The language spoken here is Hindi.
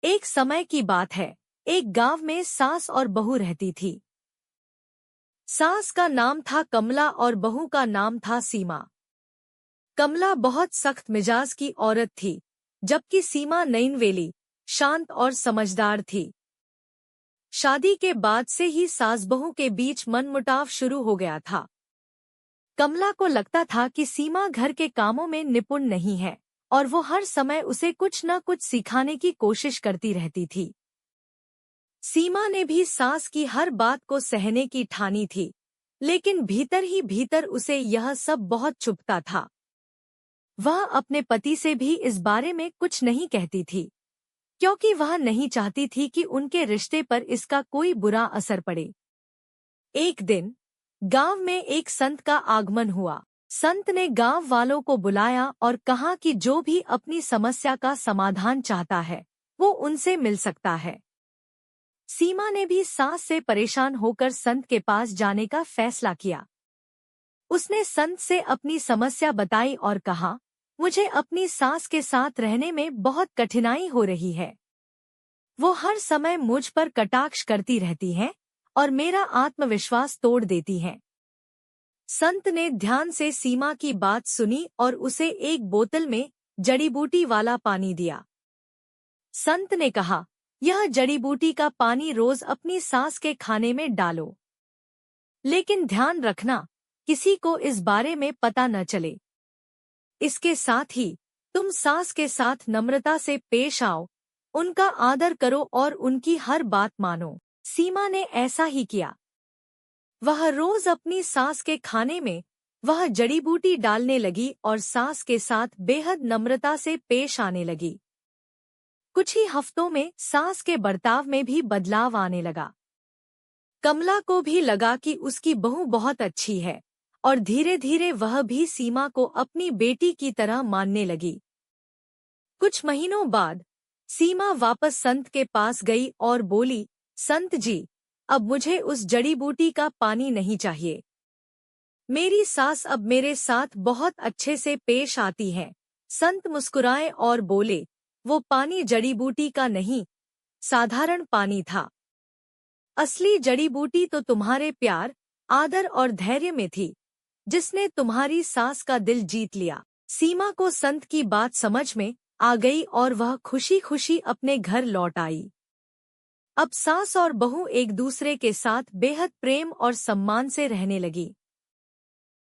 एक समय की बात है। एक गांव में सास और बहू रहती थी। सास का नाम था कमला और बहू का नाम था सीमा। कमला बहुत सख्त मिजाज की औरत थी, जबकि सीमा नैनवेली, शांत और समझदार थी। शादी के बाद से ही सास बहू के बीच मनमुटाव शुरू हो गया था। कमला को लगता था कि सीमा घर के कामों में निपुण नहीं है और वो हर समय उसे कुछ न कुछ सिखाने की कोशिश करती रहती थी। सीमा ने भी सास की हर बात को सहने की ठानी थी, लेकिन भीतर ही भीतर उसे यह सब बहुत चुभता था। वह अपने पति से भी इस बारे में कुछ नहीं कहती थी, क्योंकि वह नहीं चाहती थी कि उनके रिश्ते पर इसका कोई बुरा असर पड़े। एक दिन गांव में एक संत का आगमन हुआ। संत ने गांव वालों को बुलाया और कहा कि जो भी अपनी समस्या का समाधान चाहता है, वो उनसे मिल सकता है। सीमा ने भी सास से परेशान होकर संत के पास जाने का फैसला किया। उसने संत से अपनी समस्या बताई और कहा, मुझे अपनी सास के साथ रहने में बहुत कठिनाई हो रही है। वो हर समय मुझ पर कटाक्ष करती रहती है और मेरा आत्मविश्वास तोड़ देती है। संत ने ध्यान से सीमा की बात सुनी और उसे एक बोतल में जड़ी बूटी वाला पानी दिया। संत ने कहा, यह जड़ी बूटी का पानी रोज अपनी सास के खाने में डालो, लेकिन ध्यान रखना किसी को इस बारे में पता न चले। इसके साथ ही तुम सास के साथ नम्रता से पेश आओ, उनका आदर करो और उनकी हर बात मानो। सीमा ने ऐसा ही किया। वह रोज अपनी सास के खाने में वह जड़ी बूटी डालने लगी और सास के साथ बेहद नम्रता से पेश आने लगी। कुछ ही हफ्तों में सास के बर्ताव में भी बदलाव आने लगा। कमला को भी लगा कि उसकी बहू बहुत अच्छी है और धीरे धीरे वह भी सीमा को अपनी बेटी की तरह मानने लगी। कुछ महीनों बाद सीमा वापस संत के पास गई और बोली, संत जी, अब मुझे उस जड़ी बूटी का पानी नहीं चाहिए। मेरी सास अब मेरे साथ बहुत अच्छे से पेश आती है। संत मुस्कुराए और बोले, वो पानी जड़ी बूटी का नहीं, साधारण पानी था। असली जड़ी बूटी तो तुम्हारे प्यार, आदर और धैर्य में थी, जिसने तुम्हारी सास का दिल जीत लिया। सीमा को संत की बात समझ में आ गई और वह खुशी खुशी अपने घर लौट आई। अब सास और बहू एक दूसरे के साथ बेहद प्रेम और सम्मान से रहने लगी।